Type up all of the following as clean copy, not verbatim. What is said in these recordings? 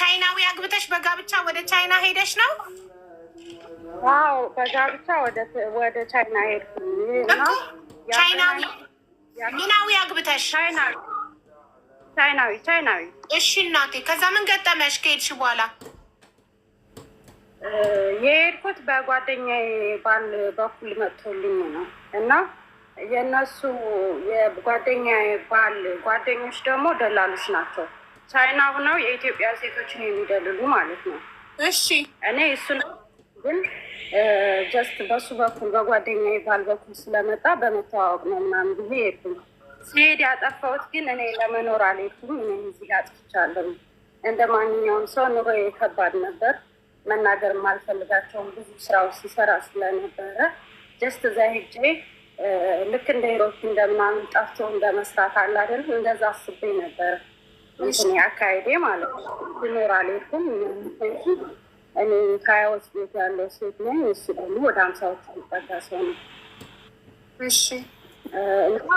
ቻይናዊ አግብተሽ በጋብቻ ወደ ቻይና ሄደሽ ነው? ዋው በጋብቻ ወደ ቻይና ሄድኩ። ቻይናዊ ምናዊ አግብተሽ? ቻይናዊ። እሺ እናቴ፣ ከዛ ምን ገጠመሽ ከሄድሽ በኋላ? የሄድኩት በጓደኛዬ ባል በኩል መጥቶልኝ ነው እና የእነሱ የጓደኛዬ ባል ጓደኞች ደግሞ ደላሎች ናቸው። ቻይና ሆነው የኢትዮጵያ ሴቶችን የሚደልሉ ማለት ነው። እሺ እኔ እሱን ግን ጀስት በሱ በኩል በጓደኛዬ ባል በኩል ስለመጣ በመተዋወቅ ነው ምናምን ብዬ ሄድኩኝ። ሲሄድ ያጠፋሁት ግን እኔ ለመኖር አልሄድኩም። እኔ እዚህ ጋር አጥፍቻለሁ። እንደ ማንኛውም ሰው ኑሮዬ ከባድ ነበር። መናገር የማልፈልጋቸውን ብዙ ስራዎች ሲሰራ ስለነበረ ጀስት እዛ ሄጄ ልክ እንደ ሄሮች እንደምናምን ጠፍቶ እንደመስራት አለ አይደል? እንደዛ አስቤ ነበረ እንትን አካሄዴ ማለት ነው። ሊኖር አልሄድኩም። እኔ ከሀያዎች ቤት ያለው ሴት ነኝ። እሱ ደግሞ ወደ 50ዎቹ የሚጠጋ ሰው ነው። እሺ እና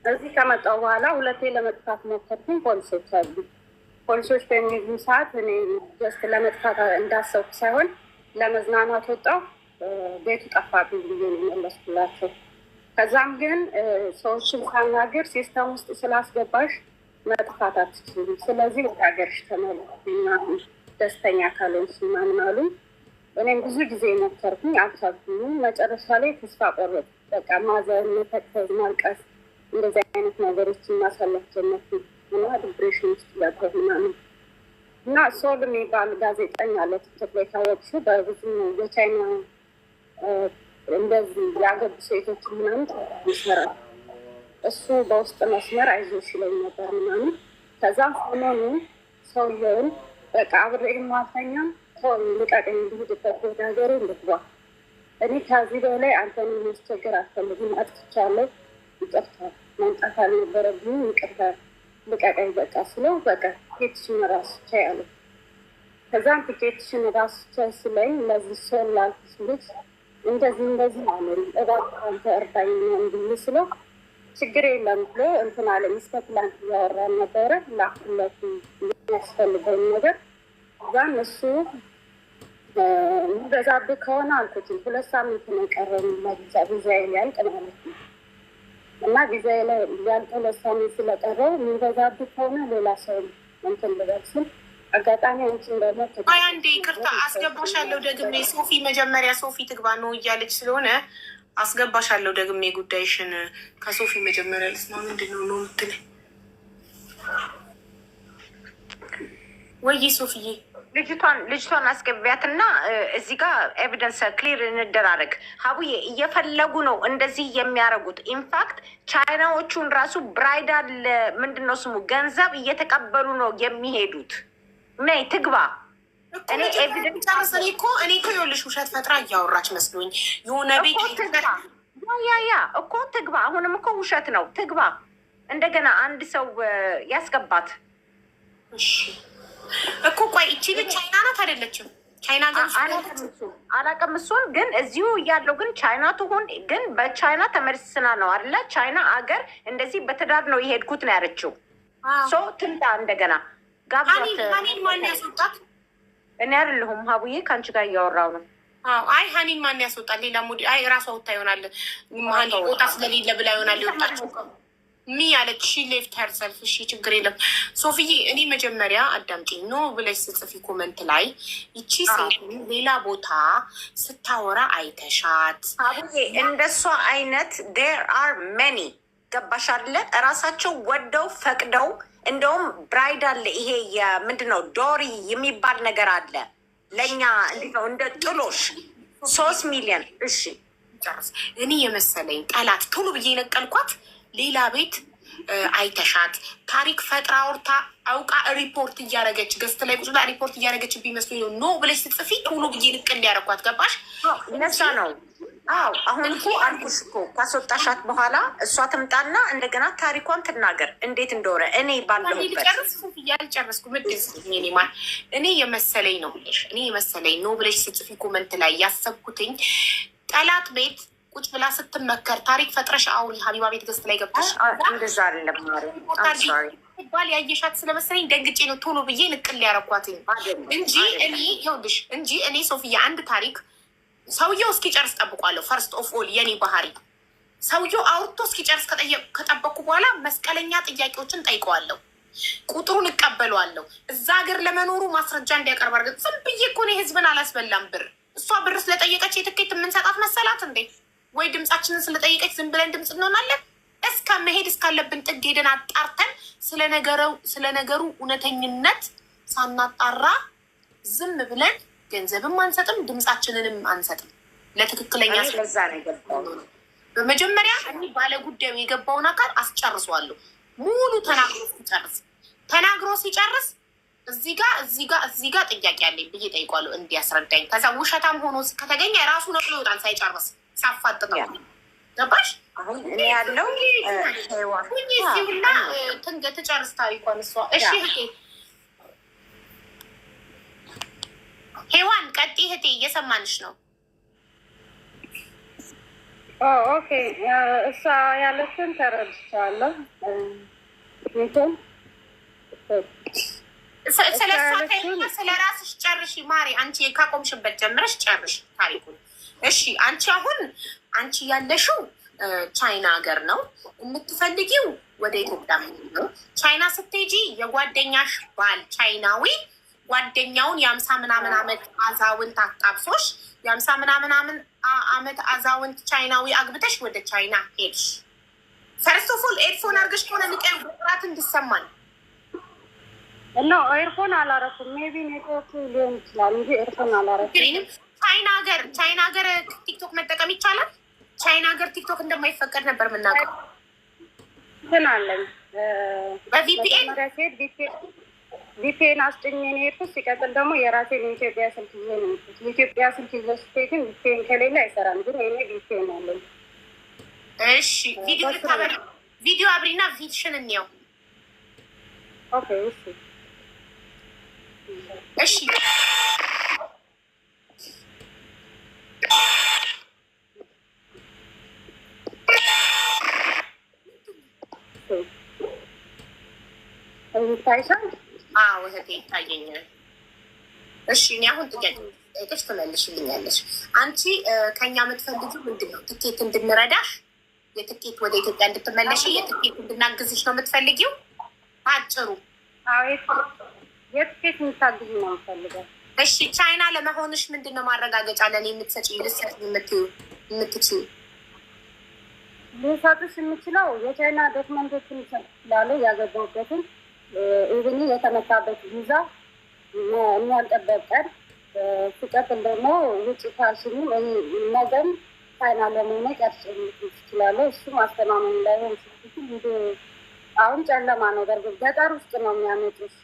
እዚህ ከመጣሁ በኋላ ሁለቴ ለመጥፋት ሞከርኩኝ። ፖሊሶች አሉ። ፖሊሶች በሚይዙ ሰዓት እኔ ጀስት ለመጥፋት እንዳሰብኩ ሳይሆን ለመዝናናት ወጣሁ። ቤቱ ጠፋብኝ ብዬ ነው የመለስኩላቸው። ከዛም ግን ሰዎችን ሳናግር ሲስተም ውስጥ ስላስገባሽ መጥፋት አትችልም፣ ስለዚህ ወደ ሀገርሽ ተመለሽ፣ ደስተኛ ካልሆንሽ ምናምን አሉ። እኔም ብዙ ጊዜ ሞከርኩኝ፣ አልቻልኩም። መጨረሻ ላይ ተስፋ ቆረጥኩ። በቃ ማዘን፣ መተከዝ፣ ማልቀስ እንደዚህ አይነት ነገሮችን ማሳለፍ ጀመርኩ እና ዲፕሬሽን ውስጥ ገባሁ ምናምን እና ሶል የሚባል ጋዜጠኛ አለ ቲክቶክ ላይ ካወቅሽው፣ በብዙ የቻይና እንደዚህ ያገቡ ሴቶች ምናምን ይሰራል። እሱ በውስጥ መስመር አይዞሽ ይለኝ ነበር ምናምን። ከዛ ሰሞኑን ሰውየውን በቃ አብሬ ማተኛም ቶሎ ልቀቀኝ፣ እንድሄድበት ወደ ሀገሬ እንድግባ፣ እኔ ከዚህ በላይ አንተን ማስቸገር አልፈልግም፣ አጥፍቻለሁ፣ ይቅርታ፣ መምጣት አልነበረብኝም፣ ይቅርታ፣ ልቀቀኝ በቃ ስለው በቃ ቲኬትሽን ራስ ቻይ አለ። ከዛም ቲኬትሽን ራስ ቻይ ስለኝ ለዚህ ሰው ላልኩሽ ልጅ እንደዚህ አለኝ፣ እባክህ አንተ እርዳኝ ብዬ ስለው ችግር የለም ብሎ እንትን አለኝ። እስከ ትላንት እያወራን ነበረ። ላኩለት የሚያስፈልገውን ነገር። እዛም እሱ የሚበዛብህ ከሆነ አልኩትም 2 ሳምንት ነው የቀረኝ ቪዛዬ ሊያልቅ ማለት ነው እና ቪዛዬ ላይ ሊያልቅ 2 ሳምንት ስለቀረው የሚበዛብህ ከሆነ ሌላ ሰው እንትን ልበል ስል አጋጣሚ አንቺን ደግሞ አንዴ ይቅርታ አስገባሻለሁ ደግሜ። ሶፊ መጀመሪያ ሶፊ ትግባ ነው እያለች ስለሆነ አስገባሻለሁ ደግሜ። ጉዳይሽን ከሶፊ መጀመሪያ ልስማ። ምንድን ነው ነው የምትለኝ? ወይ ሶፊዬ ልጅቷን አስገቢያትና እዚህ ጋር ኤቪደንስ ክሊር እንደራረግ። ሀቡዬ እየፈለጉ ነው እንደዚህ የሚያደርጉት። ኢንፋክት ቻይናዎቹን ራሱ ብራይዳል ምንድን ነው ስሙ ገንዘብ እየተቀበሉ ነው የሚሄዱት። ነይ ትግባ። እኔ እኮ ይኸውልሽ ውሸት ፈጥራ እያወራች መስሎኝ የሆነ ቤት ያ እኮ ትግባ። አሁንም እኮ ውሸት ነው። ትግባ። እንደገና አንድ ሰው ያስገባት። እሺ እኮ ቆይ እቺ ልጅ ቻይና ናት አይደለችም? ቻይና አላውቅም እሱን ግን እዚሁ እያለው ግን ቻይና ትሆን ግን በቻይና ተመልስና ነው አይደለ? ቻይና አገር እንደዚህ በትዳር ነው የሄድኩት ነው ያለችው። ሶ ትምጣ እንደገና ጋብዛት። ሀኒን ማን ያስወጣት? እኔ አይደለሁም ሀቡዬ፣ ከአንቺ ጋር እያወራው ነው። አይ ሀኒን ማን ያስወጣት? ሌላ ሙዲ አይ ራሷ ወጣ ይሆናል። ሀኒ ቦታ ስለሌለ ብላ ይሆናል የወጣችው። ሚ ያለች ሺ ሌፍት ሄርሰልፍ። እሺ ችግር የለም ሶፊዬ። እኔ መጀመሪያ አዳምጪኝ። ኖ ብለሽ ስጽፊ ኮመንት ላይ ይቺ ሴት ሌላ ቦታ ስታወራ አይተሻት ሀቡዬ? እንደሷ አይነት ዴር አር ሜኒ ገባሻለ? እራሳቸው ወደው ፈቅደው እንደውም ብራይድ አለ። ይሄ ምንድን ነው ዶሪ የሚባል ነገር አለ። ለእኛ እንዴት ነው እንደ ጥሎሽ 3 ሚሊዮን። እሺ ጨርስ። እኔ የመሰለኝ ጠላት ቶሎ ብዬ ነቀልኳት። ሌላ ቤት አይተሻት ታሪክ ፈጥራ አውርታ አውቃ ሪፖርት እያደረገች ገስት ላይ ቁጭ ብላ ሪፖርት እያደረገች ቢመስሉ ኖ ብለሽ ስትጽፊ ቶሎ ብዬ ንቅ እንዲያደረኳት ገባሽ? እነሳ ነው። አዎ አሁን እኮ አልኩሽ እኮ ካስወጣሻት በኋላ እሷ ትምጣና እንደገና ታሪኳን ትናገር እንዴት እንደሆነ። እኔ ባለሁበት ያልጨረስኩ ምድስ ኔማል እኔ የመሰለኝ ነው ብለሽ እኔ የመሰለኝ ነው ብለሽ ስትጽፊ ኮመንት ላይ ያሰብኩትኝ ጠላት ቤት ቁጭ ብላ ስትመከር ታሪክ ፈጥረሽ አሁን ሀቢባ ቤት ገስት ላይ ገብተሽ እንደዛ አይደለም። ባል ያየሻት ስለመሰለኝ ደንግጬ ነው ቶሎ ብዬ ንቅል ያረኳትኝ እንጂ እኔ ሶፊያ አንድ ታሪክ ሰውየው እስኪጨርስ ጠብቋለሁ። ፈርስት ኦፍ ኦል የኔ ባህሪ ሰውየው አውርቶ እስኪጨርስ ከጠበቅኩ በኋላ መስቀለኛ ጥያቄዎችን ጠይቀዋለሁ። ቁጥሩን እቀበለዋለሁ። እዛ ሀገር ለመኖሩ ማስረጃ እንዲያቀርብ አድርገን ዝም ብዬ እኮ እኔ ህዝብን አላስበላም ብር። እሷ ብር ስለጠየቀች የትኬት የምንሰጣት መሰላት እንዴ? ወይ ድምፃችንን ስለጠየቀች ዝም ብለን ድምፅ እንሆናለን? እስከ መሄድ እስካለብን ጥግ ሄደን አጣርተን ስለ ነገሩ እውነተኝነት ሳናጣራ ዝም ብለን ገንዘብም አንሰጥም፣ ድምፃችንንም አንሰጥም። ለትክክለኛ ስለዛ ነው የገባው። በመጀመሪያ እኔ ባለ ጉዳዩ የገባውን አካል አስጨርሷለሁ። ሙሉ ተናግሮ ሲጨርስ እዚህ ጋር ጥያቄ አለኝ ብዬ ጠይቋለሁ እንዲያስረዳኝ። ከዛ ውሸታም ሆኖ ከተገኘ ራሱ ነቅሎ ይወጣል ሳይጨርስ ሳፋጥጠው። ገባሽ? ያለው ሲሁላ ትጨርስ ታሪኳን እሷ። እሺ ሄዋን ቀጤ እህቴ እየሰማንሽ ነው። ኦኬ እሷ ያለችን ተረድቻለሁ። ስለ ራስሽ ጨርሽ ማሪ። አንቺ ካቆምሽበት ጀምረሽ ጨርሽ ታሪኩን። እሺ አንቺ ያለሽው ቻይና ሀገር ነው የምትፈልጊው፣ ወደ ኢትዮጵያ ነው። ቻይና ስትሄጂ የጓደኛሽ ባል ቻይናዊ ጓደኛውን የአምሳ ምናምን አመት አዛውንት አጣብሶሽ የአምሳ ምናምን አመት አዛውንት ቻይናዊ አግብተሽ ወደ ቻይና ሄድሽ። ፈርስት ኦፍ ኦል ኤርፎን አድርገሽ ከሆነ ልቀር ራት እንዲሰማኝ እና ኤርፎን አላረኩም። ሜቢ ኔትወርክ ሊሆን ይችላል እንጂ ኤርፎን አላረኩም። ቻይና ሀገር ቲክቶክ መጠቀም ይቻላል? ቻይና ሀገር ቲክቶክ እንደማይፈቀድ ነበር የምናውቀው። ግን አለኝ በቪፒኤን ቪፒኤን አስጭኝ ነው የሄድኩት። ሲቀጥል ደግሞ የራሴን የኢትዮጵያ ስልክ ይዤ ነው የሄድኩት። የኢትዮጵያ ስልክ ይዘሽ ስትሄጂ ቪፒኤን ከሌለ አይሰራም። ግን እኔ ቪፒኤን አለኝ። እሺ ቪዲዮ አብሪና ቪትሽን እንየው። ኦኬ እሺ ታይሻል? አዎ እህቴ ይታየኛል። እሺ እኔ አሁን ጥያቄ ጠይቀሽ ትመልሽልኛለሽ። አንቺ ከኛ የምትፈልጊው ምንድን ነው? ትኬት እንድንረዳሽ፣ የትኬት ወደ ኢትዮጵያ እንድትመለሽ፣ የትኬት እንድናግዝሽ ነው የምትፈልጊው? አጭሩ የትኬት የምታግዙ ነው የምፈልገው። እሺ ቻይና ለመሆንሽ ምንድን ነው ማረጋገጫ ለእኔ የምትሰጪ ልሰጥ የምትችይው? ልሰጥሽ የምችለው የቻይና ዶክመንቶችን ስላለ ያገባሁበትን ኢቭኒ የተመታበት ቪዛ የሚያልጠበቀን ሲቀጥል ደግሞ ውጭ ካልሽኝ ነገም ቻይና ለመሆነ ቀርጭ ትችላለሁ። እሱም አስተማመን ላይሆን ሲል አሁን ጨለማ ነው። በርግጥ ገጠር ውስጥ ነው የሚያመጡት።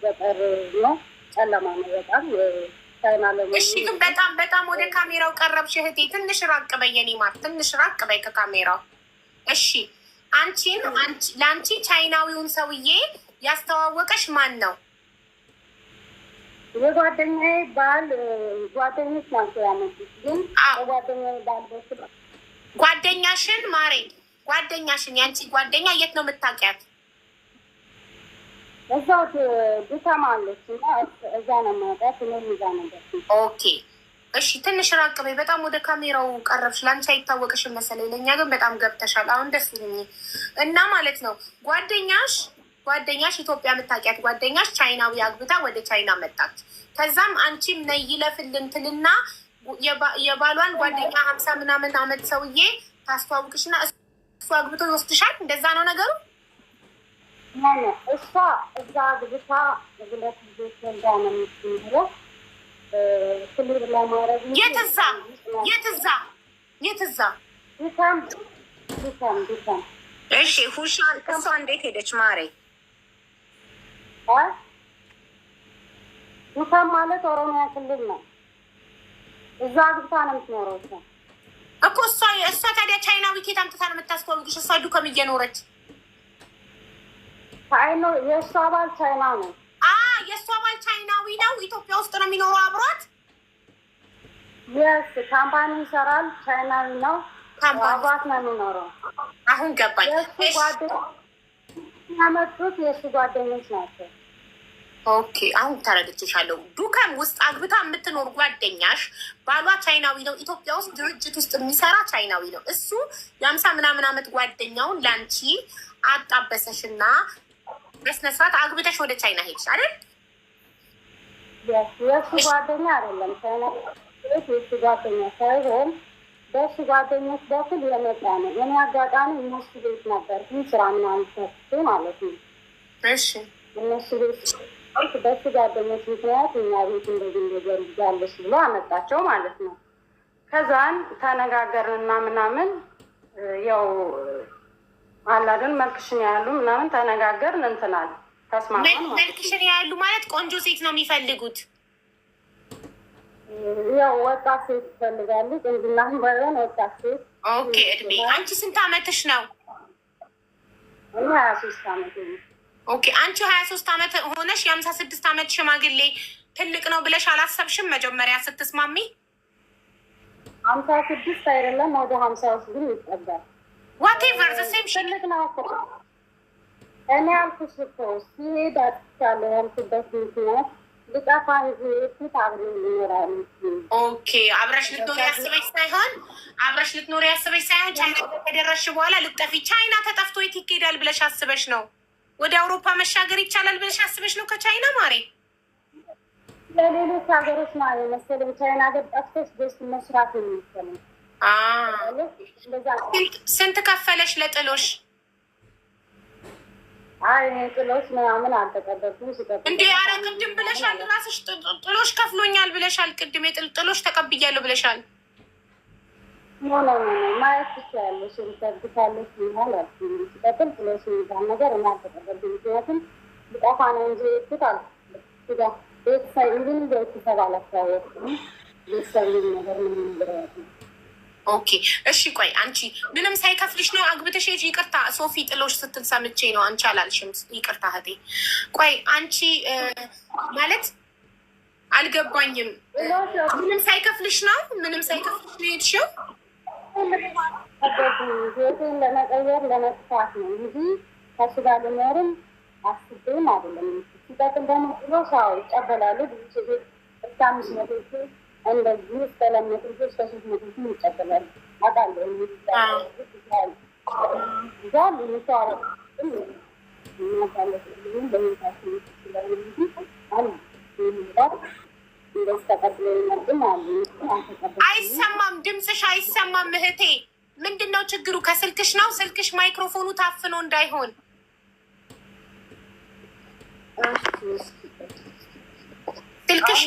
ገጠር ነው፣ ጨለማ ነው በጣም ቻይና ለመሆነ። እሺ ግን በጣም ወደ ካሜራው ቀረብሽ እህቴ። ትንሽ ራቅ በይ የኔ ማር፣ ትንሽ ራቅ በይ ከካሜራው። እሺ ለአንቺ ቻይናዊውን ሰውዬ ያስተዋወቀሽ ማን ነው? የጓደኛዬ ባል ጓደኞች ናቸው ያመጡት። ግን ጓደኛዬ ባል በስል ጓደኛሽን ማሬ፣ ጓደኛሽን ያንቺ ጓደኛ የት ነው የምታውቂያት? እዛው ዱካማ አለች እና እዛ ነው የማውቃት። እኔም እዛ ነበር። ኦኬ እሺ ትንሽ ራቅ በይ። በጣም ወደ ካሜራው ቀረብሽ። ለአንቺ አይታወቅሽም መሰለኝ፣ ለእኛ ግን በጣም ገብተሻል። አሁን ደስ ይለኝ እና ማለት ነው ጓደኛሽ ኢትዮጵያ የምታውቂያት ጓደኛሽ ቻይናዊ አግብታ ወደ ቻይና መጣች። ከዛም አንቺም ነይ ይለፍልን ትልና የባሏን ጓደኛ 50 ምናምን አመት ሰውዬ ታስተዋውቅሽና እሱ አግብቶ ይወስድሻል። እንደዛ ነው ነገሩ? እሷ እዛ አግብታ ሁለት ልጆች ወልዳ ነው የምትኖረው። ክልል ለማድረግ የትዛ ዱካም እሺ ሁሻን እሷ እንዴት ሄደች ማሬ? ዱካም ማለት ኦሮሚያ ክልል ነው። እዛ አግብታ ነው የምትኖረው እኮ እሷ ታዲያ ቻይናዊ ኬት አምጥታ ነው የምታስተዋውቅሽ? እሷ ዱካም እየኖረች የእሷ ባል ቻይና ነው። የእሷ ባል ቻይናዊ ነው። ኢትዮጵያ ውስጥ ነው የሚኖረው አብሯት። የስ ካምፓኒ ይሰራል። ቻይናዊ ነው። አብሯት ነው የሚኖረው። አሁን ገባኝ። ያመጡት የእሱ ጓደኞች ናቸው። ኦኬ አሁን ተረድቼሻለሁ። ዱከም ውስጥ አግብታ የምትኖር ጓደኛሽ ባሏ ቻይናዊ ነው። ኢትዮጵያ ውስጥ ድርጅት ውስጥ የሚሰራ ቻይናዊ ነው። እሱ የ50 ምናምን ዓመት ጓደኛውን ለአንቺ አጣበሰሽ እና በስነስርዓት አግብተሽ ወደ ቻይና ሄድሽ አይደል? የእሱ ጓደኛ አይደለም ቻይና የእሱ ጓደኛ ሳይሆን በእሱ ጓደኞች በኩል የመጣ ነው። የኔ አጋጣሚ እነሱ ቤት ነበር ግን ስራ ምናምን ሰጥቶ ማለት ነው። እሺ እነሱ ቤት በእሱ ጓደኞች ምክንያት እኛ ቤት እንደዚህ ያለች ብሎ አመጣቸው ማለት ነው። ከዛን ተነጋገርንና ምናምን ያው አላደን መልክሽን ያሉ ምናምን ተነጋገርን እንትናል ተስማማን። መልክሽን ያሉ ማለት ቆንጆ ሴት ነው የሚፈልጉት። ያው ወጣት ሴት ይፈልጋሉ። እንግዲህ ባይሆን ወጣት ሴት። ኦኬ እድሜ አንቺ ስንት አመትሽ ነው? እኔ 23 አመት ነው። ኦኬ አንቺ 23 አመት ሆነሽ የ56 አመት ሽማግሌ ትልቅ ነው ብለሽ አላሰብሽም መጀመሪያ ስትስማሚ? 56 አይደለም ወደ 50 ውስጥ ግን ይጠጋል። ዋቴቨር ዘ ሴም ትልቅ ነው እኮ እኔ ያልኩሽ እኮ ሲሄድ አጥቻለሁ ያልኩበት ምክንያት ልጠፋ ፊት አብሬ ይኖራል። ኦኬ አብረሽ ልትኖሪ ያስበሽ ሳይሆን ቻይና ከደረስሽ በኋላ ልጠፊ። ቻይና ተጠፍቶ የት ይሄዳል ብለሽ አስበሽ ነው? ወደ አውሮፓ መሻገር ይቻላል ብለሽ አስበሽ ነው? ከቻይና ማሬ ለሌሎች ሀገሮች ማለት መሰለኝ ቻይና ሀገር ጠፍተሽ ቤት መስራት የሚመስለኝ። ስንት ከፈለሽ ለጥሎሽ? አይ ጥሎሽ ምናምን አልተቀበልኩም። እንዴ ኧረ ቅድም ብለሻል ራስሽ ጥሎሽ ከፍሎኛል ብለሻል። ቅድም ጥሎሽ ተቀብያለሁ ብለሻል። ማየት ትችያለሽ። ሪሰርግታለች ይሆን ሲቀጥል ጥሎሽ የሚባል ነገር እና አልተቀበልኩም። ምክንያቱም ልጠፋ ነው እንጂ የሄድኩት አልኩት። ቤተሰብ እንግን ቤተሰብ አላስተዋወቅኩም። ቤተሰብ ነገር ምን ነገር ኦኬ እሺ ቆይ አንቺ ምንም ሳይከፍልሽ ነው አግብተሽ ሄጂ? ይቅርታ ሶፊ ጥሎሽ ስትል ሰምቼ ነው። አንቺ አላልሽም። ይቅርታ እህቴ። ቆይ አንቺ ማለት አልገባኝም። ምንም ሳይከፍልሽ ነው? ምንም ሳይከፍልሽ ነው የሄድሽው? ቤቴን ለመቀየር ለመጥፋት ነው እንጂ ከሱ ጋር ልኖርም አስቤም አይደለም። ሲቀጥል ደግሞ ጥሎሽ ይቀበላሉ ብዙ ቤት እስከ 500 እንደዚህ እስከለመቱ እስከ 300 ይቀበላል። አውቃለሁ አይሰማም፣ ድምፅሽ አይሰማም እህቴ። ምንድን ነው ችግሩ? ከስልክሽ ነው? ስልክሽ ማይክሮፎኑ ታፍኖ እንዳይሆን ስልክሽ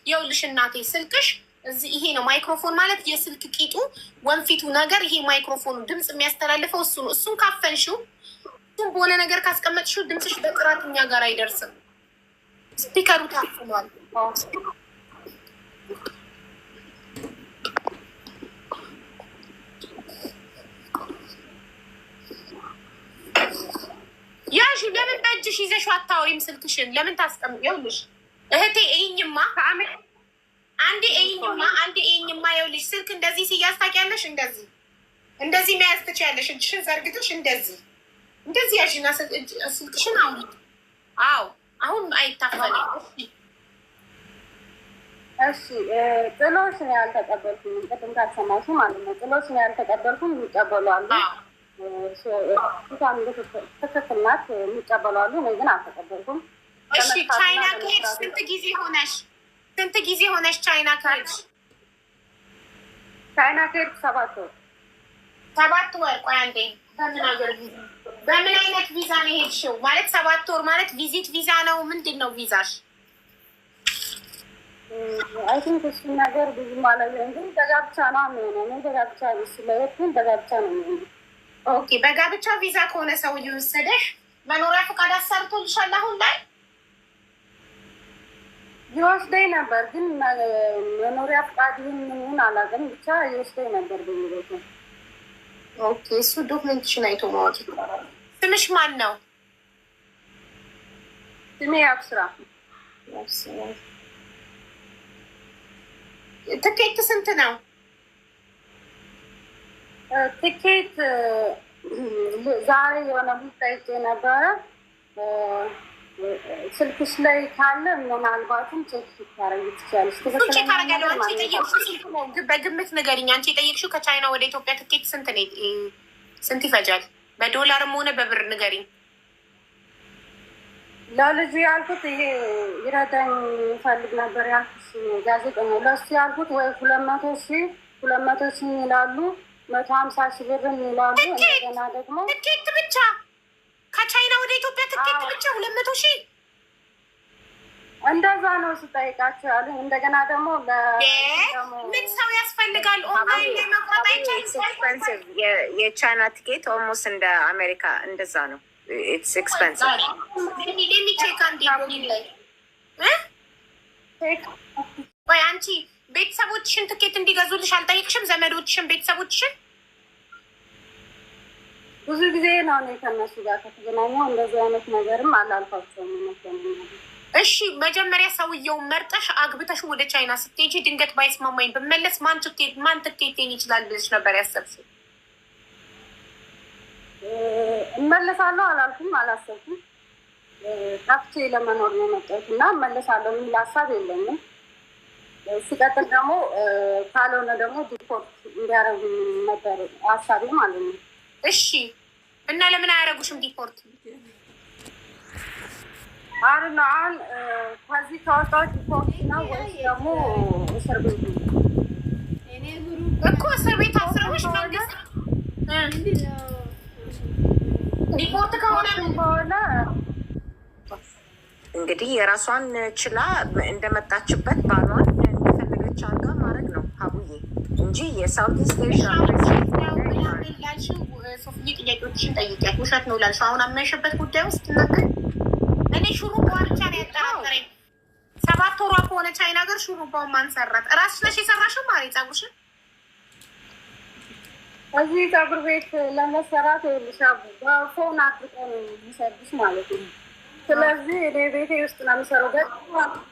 ይኸውልሽ እናቴ ስልክሽ እዚህ ይሄ ነው ማይክሮፎን ማለት የስልክ ቂጡ ወንፊቱ ነገር ይሄ ማይክሮፎኑ ድምፅ የሚያስተላልፈው እሱ ነው። እሱን ካፈንሽው እሱን በሆነ ነገር ካስቀመጥሽው ድምፅሽ በጥራት እኛ ጋር አይደርስም። ስፒከሩ ታፍኗል። ያሽ ለምን በእጅሽ ይዘሽው አታወሪም? ስልክሽን ለምን ታስቀምጥ? ይኸውልሽ እህቴ እይኝማ አንዴ እይኝማ ይኸውልሽ ስልክ እንደዚህ ሲያዝ ታውቂያለሽ? እንደዚህ መያዝ ትችያለሽ። እጅሽን ዘርግተሽ እንደዚህ ያዥና ስልክሽን አውሪ። አዎ አሁን አይታፈንም። እሺ ጥሎሽ ነው ያልተቀበልኩም። ቅድም ካልሰማሽ ማለት ነው። ጥሎሽ ነው ያልተቀበልኩም። የሚቀበሉ አሉ። ትክክል ናት። የሚቀበሉ አሉ። እኔ ግን አልተቀበልኩም። እሺ ቻይና ከሄድሽ ስንት ጊዜ ሆነሽ ቻይና ከሄድሽ? ቻይና ከሄድሽ 7 ወር። 7 ወር። ቆይ አንዴ በምን አይነት ቪዛ ነው የሄድሽው? ማለት 7 ወር ማለት ቪዚት ቪዛ ነው? ምንድን ነው ቪዛሽ? አይ ቲንክ እሱ ነገር ብዙ ማለት ነው። ግን በጋብቻ ነው የሚሆነው። እኔ በጋብቻ ስለሄድኩኝ በጋብቻ ነው የሚሆነው። ኦኬ በጋብቻ ቪዛ ከሆነ ሰውዬው ወሰደሽ መኖሪያ ፈቃድ አሰርቶልሻል? አሁን ላይ ይወስደኝ ነበር ግን መኖሪያ ፈቃድ ምን አላውቅም። ብቻ ይወስደኝ ነበር በሚሮቱ። ኦኬ እሱ ዶክመንትሽን አይቶ ማወቅ ይባላል። ስምሽ ማን ነው? ስሜ አብስራ። ትኬት ስንት ነው? ትኬት ዛሬ የሆነ ጠይቄ ነበረ። ስልክሽ ላይ ካለ ምናልባትም ቼክ ታረጊ ትችያለሽ። ቼክ አረጋለሁ። አንቺ የጠየቅሽው በግምት ንገሪኝ። አንቺ የጠየቅሽው ከቻይና ወደ ኢትዮጵያ ትኬት ስንት ይፈጃል? በዶላርም ሆነ በብር ንገሪኝ። ለልጁ ያልኩት ይሄ ይረዳኝ ይፈልግ ነበር ያልኩት ጋዜጠኛ ለሱ ያልኩት ወይ 200,000 ይላሉ፣ 150,000 ብርም ይላሉ። እንደገና ደግሞ ትኬት ብቻ ከቻይና ወደ ኢትዮጵያ ትኬት ብቻ 200,000 እንደዛ ነው ስጠይቃቸው ያሉ። እንደገና ደግሞ ምን ሰው ያስፈልጋል? ኦንላይን ላይ መቁረጥ አይቻልም። የቻይና ቲኬት ኦልሞስት እንደ አሜሪካ እንደዛ ነው። ኢትስ ኤክስፐንሲቭ። ወይ አንቺ ቤተሰቦችሽን ትኬት እንዲገዙልሽ አልጠየቅሽም? ዘመዶችሽን ቤተሰቦችሽን? ብዙ ጊዜ ነው እኔ ከእነሱ ጋር ከተገናኘው እንደዚህ አይነት ነገርም አላልኳቸውም። እሺ መጀመሪያ ሰውየውን መርጠሽ አግብተሽ ወደ ቻይና ስትሄጂ ድንገት ባይስማማኝ ብመለስ ማን ትኬቴን ይችላል ብለሽ ነበር ያሰብሽው? እመለሳለሁ አላልኩም፣ አላሰብኩም። ጠፍቼ ለመኖር ነው የመጣሁት እና እመለሳለሁ የሚል ሀሳብ የለኝም። ሲቀጥል ደግሞ ካልሆነ ደግሞ ዲፖርት እንዲያደርጉ ነበር ሀሳቤ ማለት ነው። እሺ እና ለምን አያደርጉሽም ዲፖርት? አሁን ከዚህ ከወጣሁ ዲፖርት ነው ወይስ ደግሞ እስር ቤት ነው? እኮ እስር ቤት አስረውሽ መንግስት ዲፖርት ከሆነ እንግዲህ የራሷን ችላ እንደመጣችበት ባሏን እንደፈለገች አድርጋ ማድረግ ነው ሀቡዬ እንጂ የሳውት ስቴሽን ላልሽው ሶፍዬ ጥያቄዎችሽን ጠይቂያት። ውሸት ነው ላልሽው አሁን አመንሽበት ጉዳይ ውስጥ ትናገር። እኔ ሹሩባዋ ብቻ ነው ያጠራጠረኝ። 7 ወሯ ከሆነ ቻይና ሀገር ሹሩባውን ማን ሰራት? እራስሽ ነሽ የሰራሽው ማሪ ፀጉርሽን? እዚህ ፀጉር ቤት ለመሰራት በፎን አድርገው ነው የሚሰዱሽ ማለት ነው። ስለዚህ እኔ ቤቴ ውስጥ ነው የምሰራው።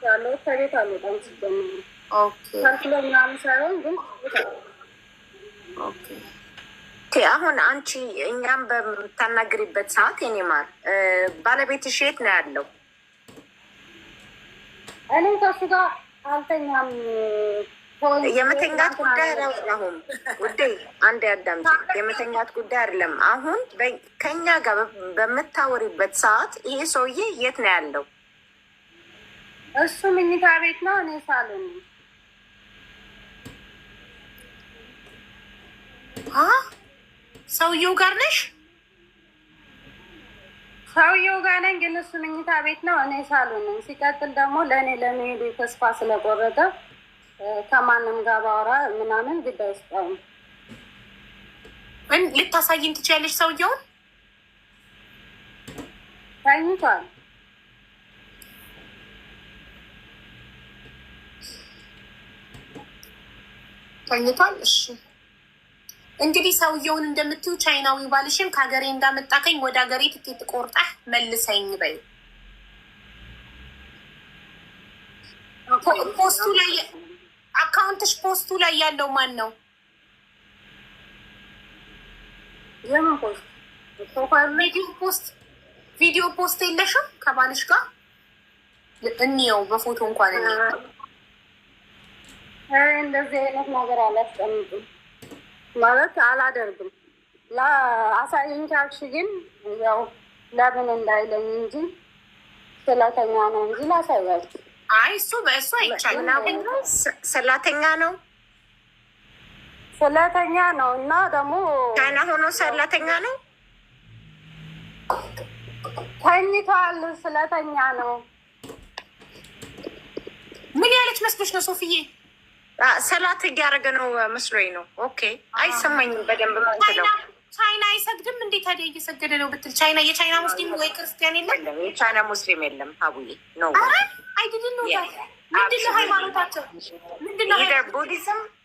ያለው ከቤት አልወጣም ሲጀምር ከፍሎ ምናምን ሳይሆን ግን አሁን አንቺ እኛም በምታናግሪበት ሰዓት የኔ ማር ባለቤትሽ የት ነው ያለው? እኔ ከሱ ጋር አልተኛም። የመተኛት ጉዳይ አይደለም ውዴ፣ አንድ ያዳምጪ። የመተኛት ጉዳይ አይደለም። አሁን ከኛ ጋር በምታወሪበት ሰዓት ይሄ ሰውዬ የት ነው ያለው? እሱ መኝታ ቤት ነው፣ እኔ ሳሎን ነው። ሰውየው ጋር ነሽ? ሰውየው ጋር ነኝ፣ ግን እሱ መኝታ ቤት ነው፣ እኔ ሳሎን ነኝ። ሲቀጥል ደግሞ ለእኔ ለመሄድ ተስፋ ስለቆረጠ ከማንም ጋር ባወራ ምናምን ግድ አይስጠውም። ልታሳይን ትችያለሽ? ሰውየውን ተኝቷል። ተኝቷል። እሺ እንግዲህ ሰውየውን እንደምትይው ቻይናዊ ባልሽን ከሀገሬ እንዳመጣከኝ ወደ ሀገሬ ትኬት ቆርጠህ መልሰኝ በይ። ፖስቱ ላይ አካውንትሽ ፖስቱ ላይ ያለው ማን ነው? የምን ፖስት? ቪዲዮ ፖስት የለሽም ከባልሽ ጋር? እንየው በፎቶ እንኳን እንደዚህ አይነት ነገር አላስቀምጥም ማለት አላደርግም። አሳይኝ ካልሽ ግን ያው ለምን እንዳይለኝ እንጂ ስለተኛ ነው እንጂ ላሳያችሁ። አይ እሱ በእሱ አይቻልም። ሰላተኛ ነው ሰላተኛ ነው እና ደግሞ ቻይና ሆኖ ሰላተኛ ነው። ተኝቷል። ስለተኛ ነው። ምን ያለች መስሎች ነው ሶፊዬ? ሰላት እያደረገ ነው መስሎኝ ነው። ኦኬ አይሰማኝም በደንብ ማለት ነው። ቻይና አይሰግድም እንዴ? ታዲያ እየሰገደ ነው ብትል ቻይና የቻይና ሙስሊም ወይ ክርስቲያን የለም? የቻይና ሙስሊም የለም ሀቡዬ ነው። አይድን ነው ምንድነው ሃይማኖታቸው? ምንድነው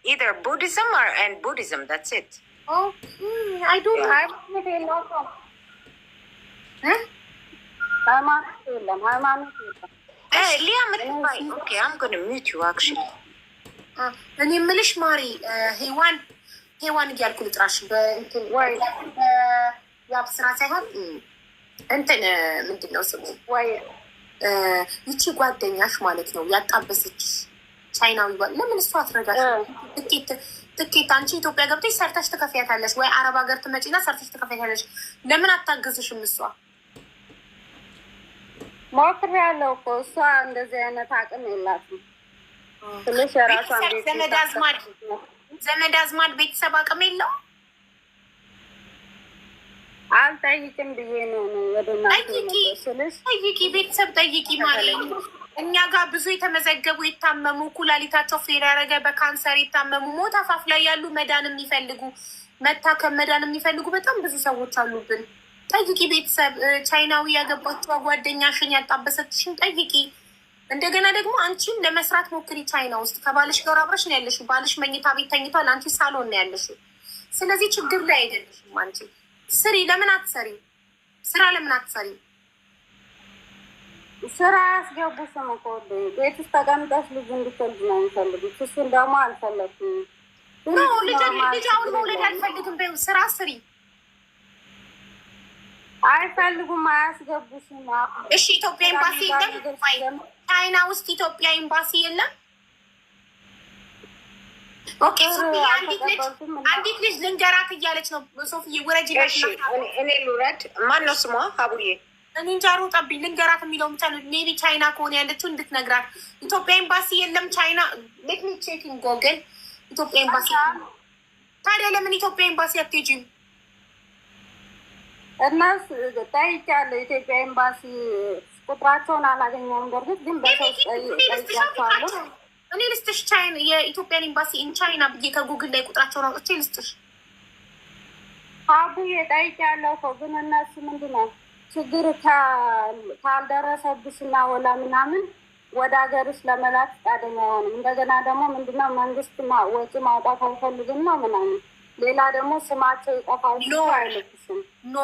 either Buddhism and Buddhism, that's it. I don't ሃይማኖት የለም። ሊያ ምትባይ ኦኬ I'm gonna mute you actually. እኔ የምልሽ ማሪ ሄዋን እያልኩ ልጥራሽ ያብ ስራ ሳይሆን እንትን ምንድን ነው ስሙ ወይ ይቺ ጓደኛሽ ማለት ነው ያጣበሰችሽ ቻይናዊ ለምን እሷ አትረዳሽ? ትኬት አንቺ ኢትዮጵያ ገብተሽ ሰርተሽ ትከፍያታለሽ፣ ወይ አረብ ሀገር ትመጪና ሰርተሽ ትከፍያታለሽ። ለምን አታግዝሽም? እሷ ሞክሬያለሁ እኮ እሷ እንደዚህ አይነት አቅም የላትም። ትንሽ የራሷን ዘመድ አዝማድ ቤተሰብ አቅም የለው። አልጠይቅም ብዬ ነው ወደ ጠይቂ፣ ቤተሰብ ጠይቂ ማለት እኛ ጋር ብዙ የተመዘገቡ የታመሙ ኩላሊታቸው ፌል ያደረገ በካንሰር የታመሙ ሞት አፋፍ ላይ ያሉ መዳን የሚፈልጉ መታከም መዳን የሚፈልጉ በጣም ብዙ ሰዎች አሉብን። ጠይቂ ቤተሰብ። ቻይናዊ ያገባችው ጓደኛሽን ያጣበሰችሽን ጠይቂ። እንደገና ደግሞ አንቺም ለመስራት ሞክሪ። ቻይና ውስጥ ከባልሽ ጋር አብረሽ ነው ያለሽው። ባልሽ መኝታ ቤት ተኝቷል፣ አንቺ ሳሎን ነው ያለሽው። ስለዚህ ችግር ላይ አይደለሽም አንቺ። ስሪ። ለምን አትሰሪ? ስራ ለምን አትሰሪ? ስራ ያስገቡሽም እኮ ቤት ውስጥ ተቀምጠሽ ልጅ እንድትወልድ ነው የሚፈልጉት። እሱን ደግሞ አልፈለግም። ልጅ አሁን መውለድ አልፈልግም በይው። ስራ ስሪ። አይፈልጉም፣ አያስገቡሽም። እሺ ኢትዮጵያ ኤምባሲ የለም? ቻይና ውስጥ ኢትዮጵያ ኤምባሲ የለም? ኦኬ ሶፊ፣ አንዲት ልጅ ልንገራት እያለች ነው። ሶፊ ውረጅ። እኔ ልውረድ? ማን ነው ስሟ? አቡዬ እኔ እንጃ ሩጠብኝ። ልንገራት የሚለው ብቻ ነው። ሜቢ ቻይና ከሆነ ያለችው እንድትነግራት። ኢትዮጵያ ኤምባሲ የለም ቻይና። ሌት ሚ ቼክ ኢን ጎግል። ኢትዮጵያ ኤምባሲ። ታዲያ ለምን ኢትዮጵያ ኤምባሲ አትሄጂም? እነሱ ጠይቄያለሁ። ኢትዮጵያ ኤምባሲ ቁጥራቸውን አላገኘሁም። በእርግጥ ግን በሰው ጠይቄያቸዋለሁ። እኔ ልስጥሽ። ቻይና የኢትዮጵያን ኤምባሲ ኢን ቻይና ብዬ ከጉግል ላይ ቁጥራቸውን አውጥቼ ልስጥሽ። አቡዬ ጠይቄያለሁ እኮ ግን እነሱ ምንድን ነው ችግር ካልደረሰብሽ እና ወላ ምናምን ወደ ሀገርሽ ለመላክ ፈቃደኛ አይሆንም። እንደገና ደግሞ ምንድነው መንግስት ወጪ ማውጣት አይፈልግም ነው ምናምን። ሌላ ደግሞ ስማቸው ይጠፋል። አይልክሽም። ኖ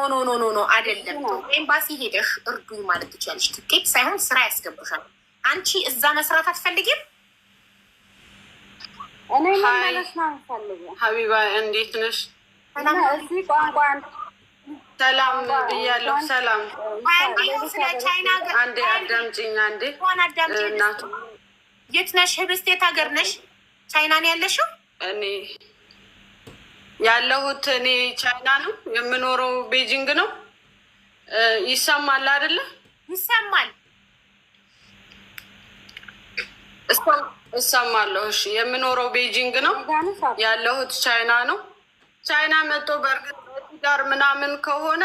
አይደለም። ኤምባሲ ሄደሽ እርዱኝ ማለት ትችላለሽ። ትኬት ሳይሆን ስራ ያስገቡሻል። አንቺ እዛ መስራት አትፈልጊም? እኔ መመለስ ነው የምፈልገው። ሀቢባ እንዴት ነሽ? እዚህ ቋንቋ ሰላም ብያለሁ። ሰላም ስለ ቻይና አንዴ አዳምጪኝ። አንዴ እናቱ የት ነሽ? ህብስት የት ሀገር ነሽ? ቻይና ነው ያለሽው? እኔ ያለሁት ቻይና ነው የምኖረው፣ ቤጂንግ ነው። ይሰማል አይደለ? ይሰማል። እሰማለሁ። እሺ የምኖረው ቤጂንግ ነው፣ ያለሁት ቻይና ነው። ቻይና መጥቶ በእርግጥ ጋር ምናምን ከሆነ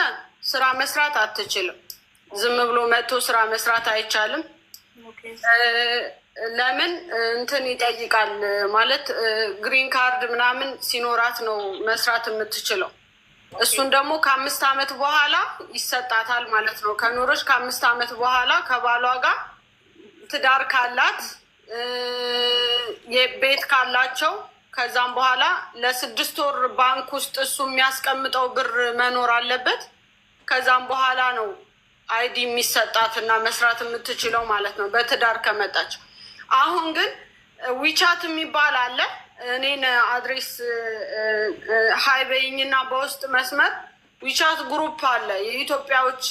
ስራ መስራት አትችልም። ዝም ብሎ መጥቶ ስራ መስራት አይቻልም። ለምን እንትን ይጠይቃል ማለት ግሪን ካርድ ምናምን ሲኖራት ነው መስራት የምትችለው። እሱን ደግሞ ከ5 ዓመት በኋላ ይሰጣታል ማለት ነው። ከኖረች ከ5 ዓመት በኋላ ከባሏ ጋር ትዳር ካላት የቤት ካላቸው ከዛም በኋላ ለ6 ወር ባንክ ውስጥ እሱ የሚያስቀምጠው ብር መኖር አለበት። ከዛም በኋላ ነው አይዲ የሚሰጣት እና መስራት የምትችለው ማለት ነው በትዳር ከመጣች። አሁን ግን ዊቻት የሚባል አለ። እኔን አድሬስ ሀይበይኝና በውስጥ መስመር ዊቻት ግሩፕ አለ። የኢትዮጵያዎች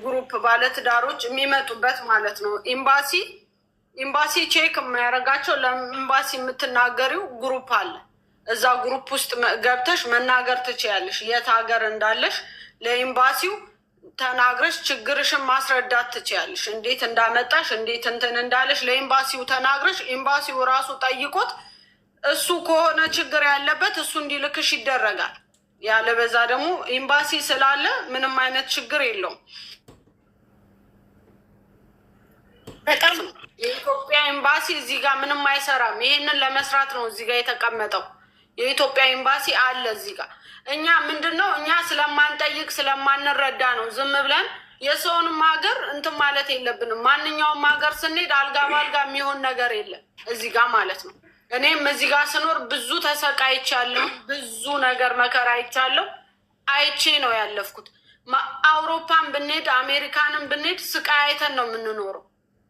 ግሩፕ ባለትዳሮች የሚመጡበት ማለት ነው። ኤምባሲ ቼክ የሚያደርጋቸው ለኤምባሲ የምትናገሪው ግሩፕ አለ። እዛ ግሩፕ ውስጥ ገብተሽ መናገር ትችያለሽ። የት ሀገር እንዳለሽ ለኤምባሲው ተናግረሽ ችግርሽን ማስረዳት ትችያለሽ። እንዴት እንዳመጣሽ እንዴት እንትን እንዳለሽ ለኤምባሲው ተናግረሽ ኤምባሲው ራሱ ጠይቆት እሱ ከሆነ ችግር ያለበት እሱ እንዲልክሽ ይደረጋል። ያለበዛ ደግሞ ኤምባሲ ስላለ ምንም አይነት ችግር የለውም። በጣም የኢትዮጵያ ኤምባሲ እዚህ ጋር ምንም አይሰራም። ይሄንን ለመስራት ነው እዚህ ጋር የተቀመጠው። የኢትዮጵያ ኤምባሲ አለ እዚህ ጋር። እኛ ምንድን ነው እኛ ስለማንጠይቅ ስለማንረዳ ነው ዝም ብለን የሰውንም ሀገር እንትን ማለት የለብንም። ማንኛውም ሀገር ስንሄድ አልጋ ባልጋ የሚሆን ነገር የለም እዚህ ጋር ማለት ነው። እኔም እዚህ ጋር ስኖር ብዙ ተሰቃይቻለሁ፣ ብዙ ነገር መከራ አይቻለሁ። አይቼ ነው ያለፍኩት። አውሮፓን ብንሄድ አሜሪካንን ብንሄድ ስቃይ አይተን ነው የምንኖረው።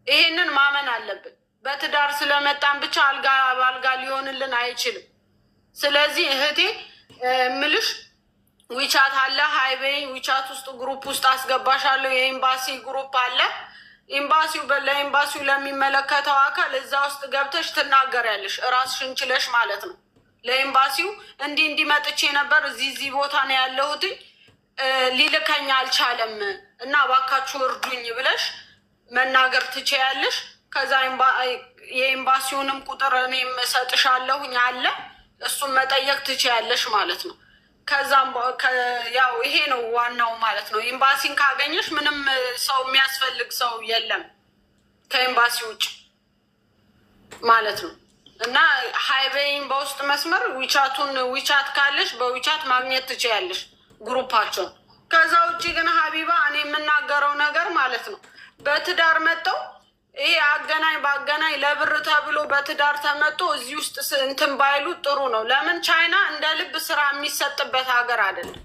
ይሄንን ማመን አለብን። በትዳር ስለመጣን ብቻ አልጋ ባልጋ ሊሆንልን አይችልም። ስለዚህ እህቴ ምልሽ ዊቻት አለ። ሃይቤይ ዊቻት ውስጥ ግሩፕ ውስጥ አስገባሻለሁ። የኤምባሲ ግሩፕ አለ። ኤምባሲው ለኤምባሲው ለሚመለከተው አካል እዛ ውስጥ ገብተሽ ትናገሪያለሽ፣ እራስሽን ችለሽ ማለት ነው። ለኤምባሲው እንዲህ መጥቼ ነበር እዚህ ቦታ ነው ያለሁትኝ ሊልከኝ አልቻለም እና እባካችሁ እርዱኝ ብለሽ መናገር ትችያለሽ። ከዛ የኤምባሲውንም ቁጥር እኔም እሰጥሻለሁኝ አለ፣ እሱም መጠየቅ ትችያለሽ ማለት ነው። ከዛም ያው ይሄ ነው ዋናው ማለት ነው። ኤምባሲን ካገኘሽ ምንም ሰው የሚያስፈልግ ሰው የለም ከኤምባሲ ውጭ ማለት ነው። እና ሃይቤይን በውስጥ መስመር ዊቻት ካለሽ በዊቻት ማግኘት ትችያለሽ ግሩፓቸውን። ከዛ ውጭ ግን ሀቢባ እኔ የምናገረው ነገር ማለት ነው በትዳር መጠው ይሄ አገናኝ በአገናኝ ለብር ተብሎ በትዳር ተመጦ እዚህ ውስጥ እንትን ባይሉ ጥሩ ነው። ለምን ቻይና እንደ ልብ ስራ የሚሰጥበት ሀገር አይደለም።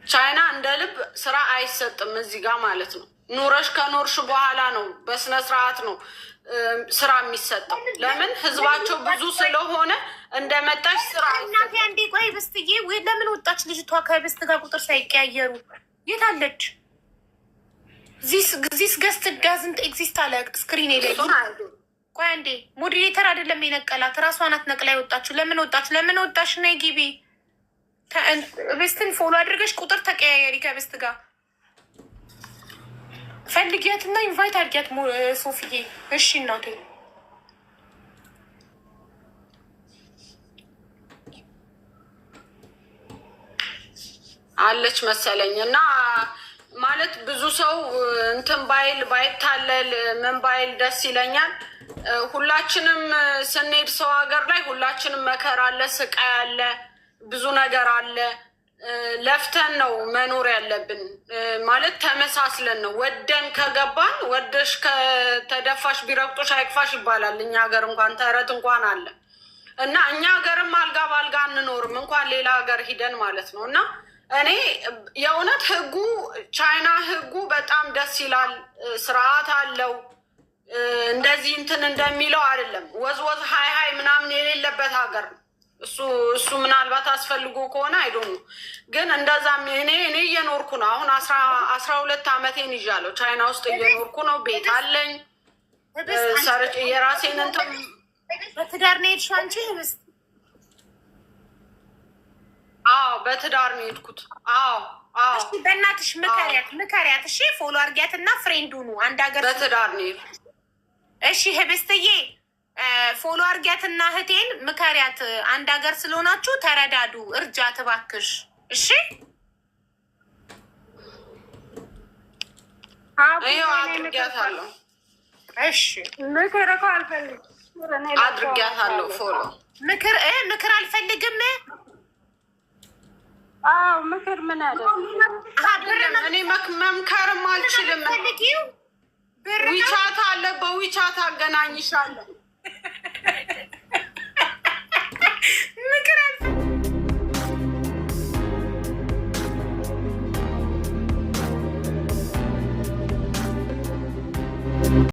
ቻይና እንደ ልብ ስራ አይሰጥም እዚህ ጋር ማለት ነው። ኑረሽ ከኖርሽ በኋላ ነው በስነ ስርዓት ነው ስራ የሚሰጠው። ለምን ህዝባቸው ብዙ ስለሆነ እንደመጣሽ ስራ እናቴ አንዴ ቆይ ብስትዬ፣ ወይ ለምን ወጣች ልጅቷ ከብስት ጋር ቁጥር ሳይቀያየሩ? የት አለች? ዚስ ገስት ዳዝንት ኤግዚስት አለ ስክሪን ላይ። ቆይ አንዴ ሞዴሬተር አይደለም የነቀላት ራሷ ናት ነቅላ የወጣችሁ። ለምን ወጣች? ለምን ወጣሽ? ነይ ግቢ። ብስትን ፎሎ አድርገሽ ቁጥር ተቀያየሪ ከብስት ጋር ፈልጊያት እና ኢንቫይት አድርጊያት ሶፊዬ። እሺ እናቴ አለች መሰለኝ። እና ማለት ብዙ ሰው እንትን ባይታለል ምን ባይል ደስ ይለኛል። ሁላችንም ስንሄድ ሰው ሀገር ላይ ሁላችንም መከራ አለ፣ ስቃይ አለ፣ ብዙ ነገር አለ። ለፍተን ነው መኖር ያለብን ማለት ተመሳስለን ነው። ወደን ከገባን ወደሽ ከተደፋሽ ቢረግጦሽ አይክፋሽ ይባላል። እኛ ሀገር እንኳን ተረት እንኳን አለ እና እኛ ሀገርም አልጋ በአልጋ አንኖርም እንኳን ሌላ ሀገር ሂደን ማለት ነው። እና እኔ የእውነት ህጉ ቻይና ህጉ በጣም ደስ ይላል፣ ስርዓት አለው። እንደዚህ እንትን እንደሚለው አይደለም። ወዝወዝ ሀይ ምናምን የሌለበት ሀገር ነው። እሱ ምናልባት አስፈልጎ ከሆነ አይዶን ነው። ግን እንደዛም እኔ እየኖርኩ ነው። አሁን 12 ዓመቴን ይዣለሁ። ቻይና ውስጥ እየኖርኩ ነው። ቤት አለኝ። ሰርጭ የራሴን እንትን በትዳር ነው የሄድሽው አንቺ? ህብስት በትዳር ነው የሄድኩት። እሺ በእናትሽ ምከሪያት። እሺ ፎሎ አድርጊያት እና ፍሬንድ ሁኑ። አንድ ሀገር በትዳር ነው የሄድኩት። እሺ ህብስትዬ ፎሎ አድርጊያትና እህቴን ምከሪያት። አንድ ሀገር ስለሆናችሁ ተረዳዱ፣ እርጃት እባክሽ። እሺ አድርጊያታለሁ። እሺ ምክር እኮ አልፈልግም። አድርጊያታለሁ ፎሎ። ምክር አልፈልግም። ምክር ምን አለ? እኔ መምከርም አልችልም። ዊቻት አለ፣ በዊቻት አገናኝሻለሁ።